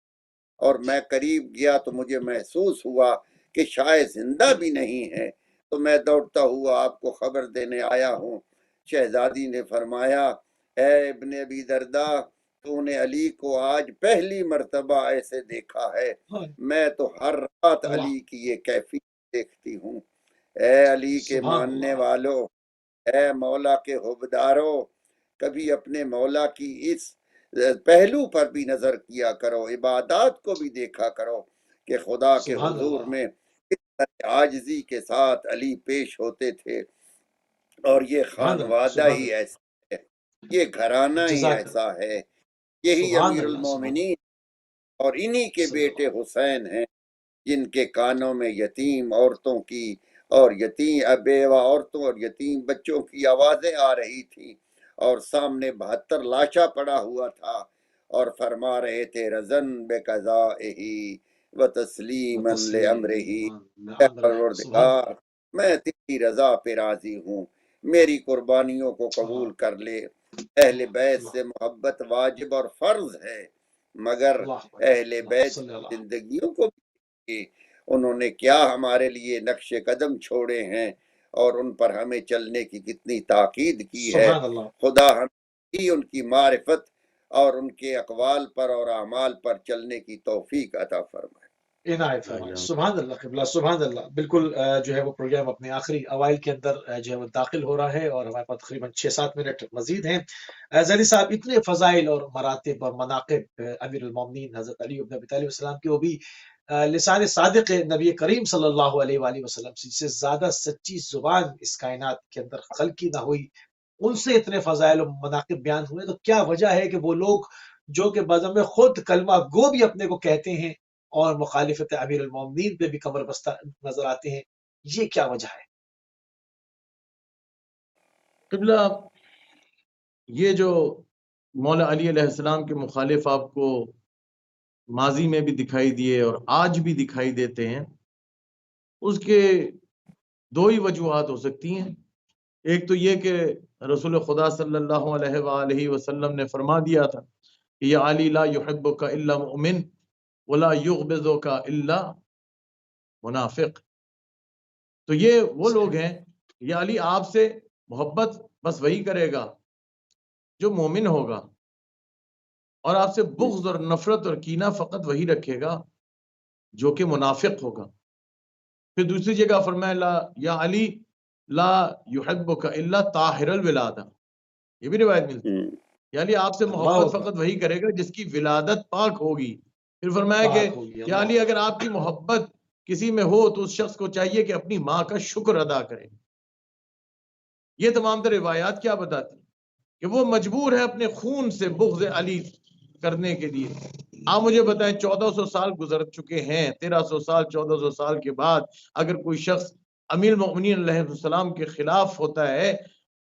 اور میں قریب گیا تو مجھے محسوس ہوا کہ شاید زندہ بھی نہیں ہے، تو میں دوڑتا ہوا آپ کو خبر دینے آیا ہوں۔ شہزادی نے فرمایا اے ابن ابی درداء تو نے علی کو آج پہلی مرتبہ ایسے دیکھا ہے، ہائے میں تو ہر رات اللہ علی کی یہ کیفیت دیکھتی ہوں۔ اے علی کے سبحان ماننے اللہ، والو، اے مولا کے حبدارو، کبھی اپنے مولا کی اس پہلو پر بھی نظر کیا کرو، عبادات کو بھی دیکھا کرو کہ خدا کے سبحان حضور اللہ، میں کس طرح عاجزی کے ساتھ علی پیش ہوتے تھے۔ اور یہ سبحان اللہ، خانوادہ سبحان ہی اللہ، ایسا ہے، یہ گھرانہ ہی جزاک اللہ، ایسا ہے، یہی سبحان امیر اللہ، سبحان المومنین اور انہی کے صلی بیٹے اللہ، حسین ہیں جن کے کانوں میں یتیم عورتوں کی اور یتیم بیوہ عورتوں اور یتیم بچوں کی آوازیں آ رہی تھیں، اور سامنے 72 لاشا پڑا ہوا تھا اور فرما رہے تھے رضن بقضائہی و تسلیما لامرہی، اے سبحان پروردگار اللہ، میں تیری رضا پہ راضی ہوں، میری قربانیوں کو قبول اللہ کر لے۔ اہل بیت اللہ سے محبت واجب اور فرض ہے، مگر اللہ اہل اللہ بیت صلی کی اللہ، زندگیوں کو بھی انہوں نے کیا ہمارے لیے نقش قدم چھوڑے ہیں اور ان پر ہمیں چلنے کی کتنی تاکید کی ہے۔ سبحان اللہ، خدا ہمیں ان کی معرفت اور ان کے اقوال پر اور اعمال پر چلنے کی توفیق عطا فرمائے۔ عنایت فرمائے، سبحان اللہ قبلہ، سبحان اللہ۔ بالکل جو ہے وہ پروگرام اپنے آخری اوائل کے اندر جو ہے وہ داخل ہو رہا ہے اور ہمارے پاس تقریباً 6-7 منٹ مزید ہیں۔ زہری صاحب اتنے فضائل اور مراتب اور مناقب امیر المومنین حضرت علی بن ابی طالب السلام کی، وہ بھی لسان صادق نبی کریم صلی اللہ علیہ وآلہ وسلم سے زیادہ سچی زبان اس کائنات کے اندر خلقی نہ ہوئی، ان سے اتنے فضائل و مناقب بیان ہوئے، تو کیا وجہ ہے کہ وہ لوگ جو کہ بزم خود کلمہ گو بھی اپنے کو کہتے ہیں اور مخالفت امیر المومنین پہ بھی کمر بستہ نظر آتے ہیں، یہ کیا وجہ ہے؟ قبلہ یہ جو مولا علی علیہ السلام کے مخالف آپ کو ماضی میں بھی دکھائی دیے اور آج بھی دکھائی دیتے ہیں، اس کے دو ہی وجوہات ہو سکتی ہیں۔ ایک تو یہ کہ رسول خدا صلی اللہ علیہ وآلہ وسلم نے فرما دیا تھا کہ یا علی لا یحبک الا مؤمن ولا یغبضک الا منافق، تو یہ وہ لوگ ہیں، یا علی آپ سے محبت بس وہی کرے گا جو مومن ہوگا، اور آپ سے بغض اور نفرت اور کینہ فقط وہی رکھے گا جو کہ منافق ہوگا۔ پھر دوسری جگہ فرمایا لا یا علی لا یحبک الا طاہر الولادہ، یہ بھی روایت ملتی ہے، یعنی آپ سے اللہ محبت اکبر، فقط وہی کرے گا جس کی ولادت پاک ہوگی۔ پھر فرمایا کہ پاک ہوگی، یا اللہ علی اگر آپ کی محبت کسی میں ہو تو اس شخص کو چاہیے کہ اپنی ماں کا شکر ادا کرے۔ یہ تمام تر روایات کیا بتاتی ہیں کہ وہ مجبور ہے اپنے خون سے بغض علی کرنے کے لیے۔ آپ مجھے بتائیں 1400 سال گزر چکے ہیں، 1300 سال 1400 سال کے بعد اگر کوئی شخص امیر المؤمنین علیہ السلام کے خلاف ہوتا ہے،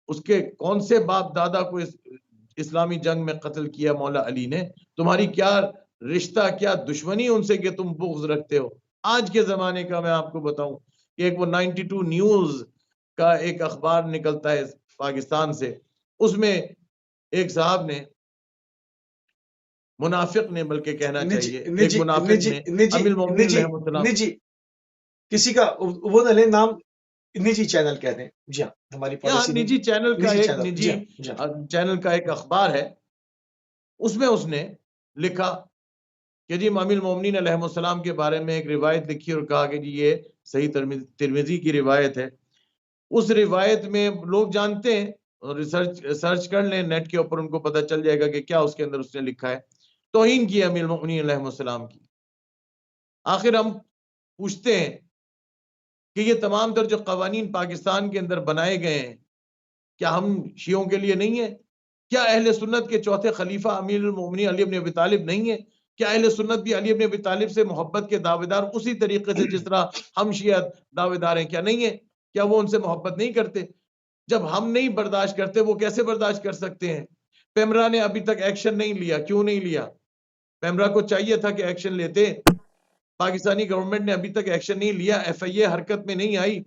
اس کے کون سے باپ دادا کو اسلامی جنگ میں قتل کیا مولا علی نے، تمہاری کیا رشتہ، کیا دشمنی ان سے کہ تم بغض رکھتے ہو؟ آج کے زمانے کا میں آپ کو بتاؤں کہ ایک وہ 92 نیوز کا ایک اخبار نکلتا ہے پاکستان سے، اس میں ایک صاحب نے، منافق نے بلکہ کہنا چاہیے، ایک منافق نے امیر المومنین علیہ السلام، نجی کسی کا وہ نہ لیں نام، نجی چینل کہتے ہیں، جی ہاں ہماری یہاں پالیسی نجی چینل کا ایک نجی جی چینل کا ایک اخبار ہے، اس میں اس نے لکھا کہ جی امام المومنین علیہ السلام کے بارے میں ایک روایت لکھی اور کہا کہ جی یہ صحیح ترمذی کی روایت ہے۔ اس روایت میں لوگ جانتے ہیں، سرچ کر لیں نیٹ کے اوپر، ان کو پتہ چل جائے گا کہ کیا اس کے اندر اس نے لکھا ہے، توہین کی امیر المومنین علیہ السلام کی۔ آخر ہم پوچھتے ہیں کہ یہ تمام تر جو قوانین پاکستان کے اندر بنائے گئے ہیں، کیا ہم شیعوں کے لیے نہیں ہیں؟ کیا اہل سنت کے چوتھے خلیفہ امیر المومنین علی بن ابی طالب نہیں ہیں؟ کیا اہل سنت بھی علی بن ابی طالب سے محبت کے دعوے دار اسی طریقے سے جس طرح ہم شیعہ دعوے دار ہیں؟ کیا نہیں ہیں؟ کیا وہ ان سے محبت نہیں کرتے؟ جب ہم نہیں برداشت کرتے، وہ کیسے برداشت کر سکتے ہیں؟ پیمرا نے ابھی تک ایکشن نہیں لیا، کیوں نہیں لیا؟ پیمرا کو چاہیے تھا کہ ایکشن لیتے، پاکستانی گورنمنٹ نے ابھی تک ایکشن نہیں لیا، ایف آئی اے حرکت میں نہیں آئی۔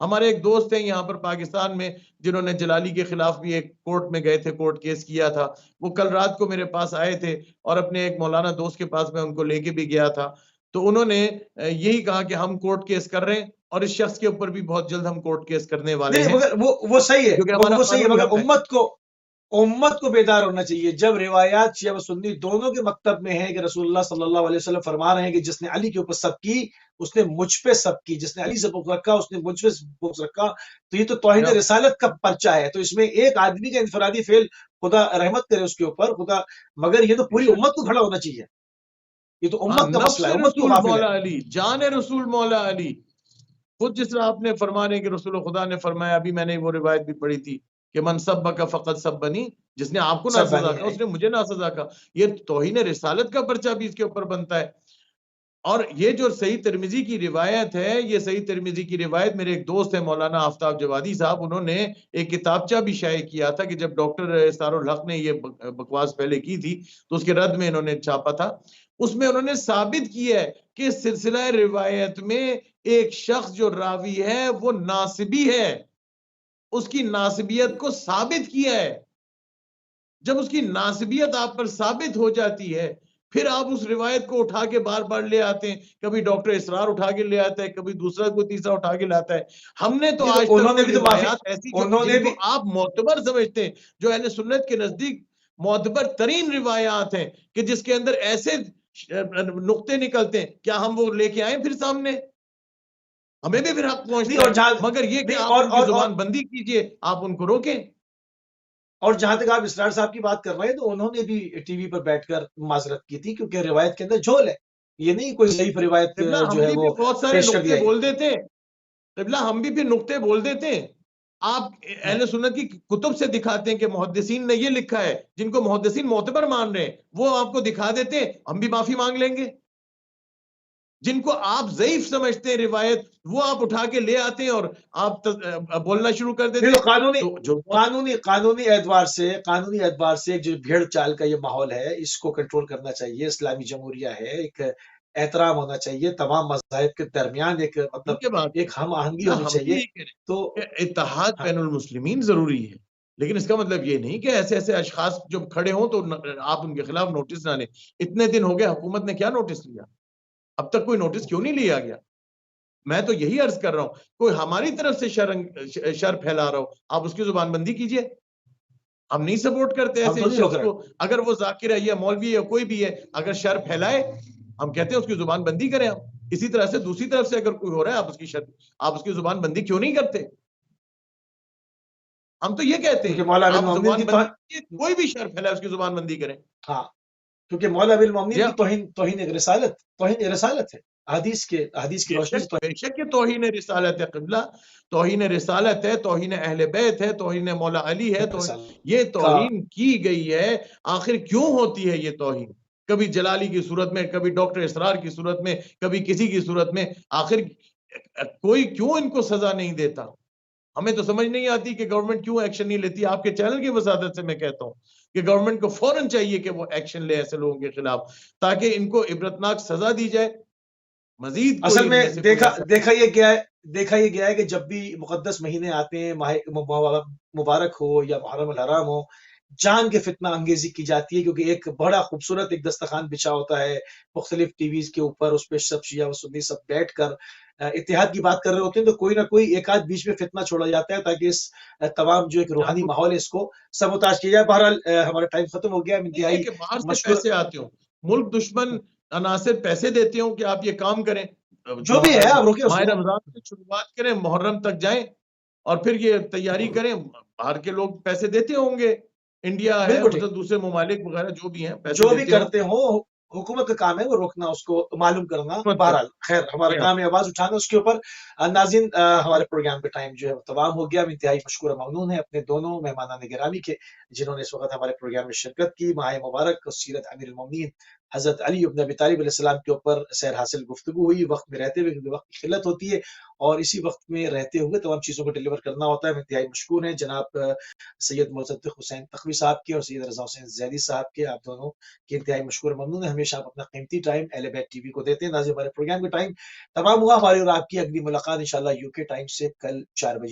ہمارے ایک دوست ہیں یہاں پر پاکستان میں جنہوں نے جلالی کے خلاف بھی ایک کورٹ میں گئے تھے، کورٹ کیس کیا تھا، وہ کل رات کو میرے پاس آئے تھے اور اپنے ایک مولانا دوست کے پاس میں ان کو لے کے بھی گیا تھا، تو انہوں نے یہی کہا کہ ہم کورٹ کیس کر رہے ہیں اور اس شخص کے اوپر بھی بہت جلد ہم کورٹ کیس کرنے والے ہیں، مگر وہ صحیح ہے، کیونکہ ہمارا وہ صحیح ہے، قانونی مگر حق ہے۔ امت کو بیدار ہونا چاہیے۔ جب روایات شیعہ و سنی دونوں کے مکتب میں ہے کہ رسول اللہ صلی اللہ علیہ وسلم فرما رہے ہیں کہ جس نے علی کے اوپر سب کی اس نے مجھ پہ سب کی، جس نے علی سے بغض رکھا اس نے مجھ پہ بغض رکھا، تو یہ تو توہین رسالت کا پرچہ ہے۔ تو اس میں ایک آدمی کا انفرادی فعل، خدا رحمت کرے اس کے اوپر خدا، مگر یہ تو پوری امت کو کھڑا ہونا چاہیے، یہ تو امت کا مسئلہ ہے، امت کو رسول غافل ہے۔ مولا علی، جان رسول مولا علی، خود جس طرح آپ نے فرمانے کہ رسول خدا نے فرمایا، ابھی میں نے وہ روایت بھی پڑھی تھی کہ من سبک فقط سبنی، جس نے آپ کو ناسزا کہا اس نے مجھے ناسزا کہا، یہ توہین رسالت کا پرچہ بھی اس کے اوپر بنتا ہے۔ اور یہ جو صحیح ترمذی کی روایت ہے، یہ صحیح ترمذی کی روایت، میرے ایک دوست ہیں مولانا آفتاب جوادی صاحب، انہوں نے ایک کتابچہ بھی شائع کیا تھا کہ جب ڈاکٹر اسرار الحق نے یہ بکواس پہلے کی تھی تو اس کے رد میں انہوں نے چھاپا تھا، اس میں انہوں نے ثابت کیا ہے کہ سلسلہ روایت میں ایک شخص جو راوی ہے وہ ناسبی ہے، اس کی ناسبیت کو ثابت کیا ہے۔ جب اس کی ناسبیت آپ پر ثابت ہو جاتی ہے، پھر آپ اس روایت کو اٹھا کے بار بار لے آتے ہیں، کبھی ڈاکٹر اسرار اٹھا کے لے آتا ہے، کبھی دوسرا کوئی تیسرا اٹھا کے لاتا ہے۔ ہم نے تو آج تک وہ روایات ایسی جن کو آپ معتبر سمجھتے ہیں، جو اہل سنت کے نزدیک معتبر ترین روایات ہیں کہ جس کے اندر ایسے نقطے نکلتے ہیں، کیا ہم وہ لے کے آئیں پھر سامنے؟ ہمیں بھی پھر حق پہنچتا ہے، مگر یہ کہ آپ ان کی زبان بندی کیجئے، آپ ان کو روکیں۔ اور جہاں تک آپ اسرار صاحب کی بات کر رہے ہیں تو انہوں نے بھی ٹی وی پر بیٹھ کر معذرت کی تھی، کیونکہ روایت کے اندر جھول ہے، یہ نہیں کوئی ضعیف روایت جو ہے وہ بہت سارے پیش کر نقطے دیا بول دیتے ہیں، قبلہ ہم بھی پھر نقطے بول دیتے ہیں۔ آپ اہل سنت کی کتب سے دکھاتے ہیں کہ محدثین نے یہ لکھا ہے، جن کو محدثین معتبر مان رہے ہیں وہ آپ کو دکھا دیتے ہیں، ہم بھی معافی مانگ لیں گے۔ جن کو آپ ضعیف سمجھتے ہیں روایت، وہ آپ اٹھا کے لے آتے ہیں اور آپ بولنا شروع کر دیتے ہیں۔ قانونی اعتبار سے جو بھیڑ چال کا یہ ماحول ہے، اس کو کنٹرول کرنا چاہیے۔ اسلامی جمہوریہ ہے، ایک احترام ہونا چاہیے، تمام مذاہب کے درمیان ایک مطلب ایک ہم آہنگی ہونی چاہیے۔ تو اتحاد بین المسلمین ضروری ہے، لیکن اس کا مطلب یہ نہیں کہ ایسے ایسے اشخاص جب کھڑے ہوں تو آپ ان کے خلاف نوٹس نہ لیں۔ اتنے دن ہو گئے، حکومت نے کیا نوٹس لیا؟ اب تک کوئی نوٹس کیوں نہیں لیا گیا؟ میں تو یہی عرض کر رہا ہوں، کوئی ہماری طرف سے شر پھیلا رہا ہو، آپ اس کی زبان بندی کیجئے۔ ہم نہیں سپورٹ کرتے ایسے شخص کو، اگر وہ ذاکر ہے یا مولوی ہے یا کوئی بھی ہے، اگر شر پھیلائے ہم کہتے ہیں اس کی زبان بندی کریں ہم۔ اسی طرح سے دوسری طرف سے اگر کوئی ہو رہا ہے آپ اس کی زبان بندی کیوں نہیں کرتے؟ ہم تو یہ کہتے ہیں آپ زبان بندی، کوئی بھی شر پھیلائے اس کی زبان بندی کریں۔ ہاں، کیونکہ مولا ابی المومنین کی توہین رسالت ہے، حدیث کی روشنی سے بے شک یہ توہین رسالت ہے قبلہ، توہین رسالت ہے، توہین اہل بیت ہے، توہین مولا علی ہے، یہ توہین کی گئی ہے۔ آخر کیوں ہوتی ہے یہ توہین؟ کبھی جلالی کی صورت میں، کبھی ڈاکٹر اسرار کی صورت میں، کبھی کسی کی صورت میں، آخر کوئی کیوں ان کو سزا نہیں دیتا؟ ہمیں تو سمجھ نہیں آتی کہ گورنمنٹ کیوں ایکشن نہیں لیتی. آپ کے چینل کی وسادت سے میں کہتا ہوں کہ گورنمنٹ کو فوراً چاہیے کہ وہ ایکشن لے ایسے لوگوں کے خلاف تاکہ ان کو عبرتناک سزا دی جائے. مزید اصل میں سے کوئی ایسا دیکھا یہ گیا ہے کہ جب بھی مقدس مہینے آتے ہیں، ماہ مبارک ہو یا محرم الحرام ہو، جان کے فتنہ انگیزی کی جاتی ہے، کیونکہ ایک بڑا خوبصورت ایک دسترخوان بچھا ہوتا ہے مختلف ٹی ویز کے اوپر، اس پہ سب شیعہ و سنی سب بیٹھ کر اتحاد کی بات کر رہے ہوتے ہیں، تو کوئی نہ کوئی ایک آدھ بیچ میں فتنہ چھوڑا جاتا ہے تاکہ اس تمام جو ایک روحانی ماحول ہے اس کو سبوتاج کیا جائے. بہرحال ہمارا ٹائم ختم ہو گیا. انتہائی کہ باہر سے مشکور پیسے آتے ہوں، ملک دشمن عناصر پیسے دیتے ہوں کہ آپ یہ کام کریں، جو بھی ہے آپ روکیں اس ماہ کو. رمضان سے شروعات کریں، محرم تک جائیں اور پھر یہ تیاری کریں. باہر کے لوگ پیسے دیتے ہوں گے، انڈیا ہے بالکل ٹھیک. مطلب دوسرے ممالک وغیرہ جو بھی ہیں پیسے جو بھی دیتے ہوں. کرتے ہوں حکومت کا کام ہے وہ روکنا، اس کو معلوم کرنا. حکومت کا بہرحال خیر ہمارا جی ہاں. کام ہے آواز اٹھانا اس کے اوپر. ناظرین ہمارے پروگرام کا ٹائم جو ہے وہ تمام ہو گیا. ہم انتہائی مشکور و ممنون ہیں اپنے دونوں مہمانان گرامی کے جنہوں نے اس وقت ہمارے پروگرام میں شرکت کی. ماہ مبارک اور سیرت امیر المومنین حضرت علی بن ابی طالب علیہ السلام کے اوپر سیر حاصل گفتگو ہوئی. وقت میں رہتے ہوئے، کیونکہ وقت کی قلت ہوتی ہے اور اسی وقت میں رہتے ہوئے تمام چیزوں کو ڈیلیور کرنا ہوتا ہے. ہم انتہائی مشکور ہیں جناب سید مصدق حسین تقوی صاحب کے اور سید رضا حسین زیدی صاحب کے. آپ دونوں کے انتہائی مشکور ممنون ہے. ہمیشہ آپ اپنا قیمتی ٹائم اہل بیت ٹی وی کو دیتے ہیں. ناظرین ہمارے پروگرام کا ٹائم تمام ہوا. ہماری اور آپ کی اگلی ملاقات انشاءاللہ UK ٹائم سے کل 4 بجے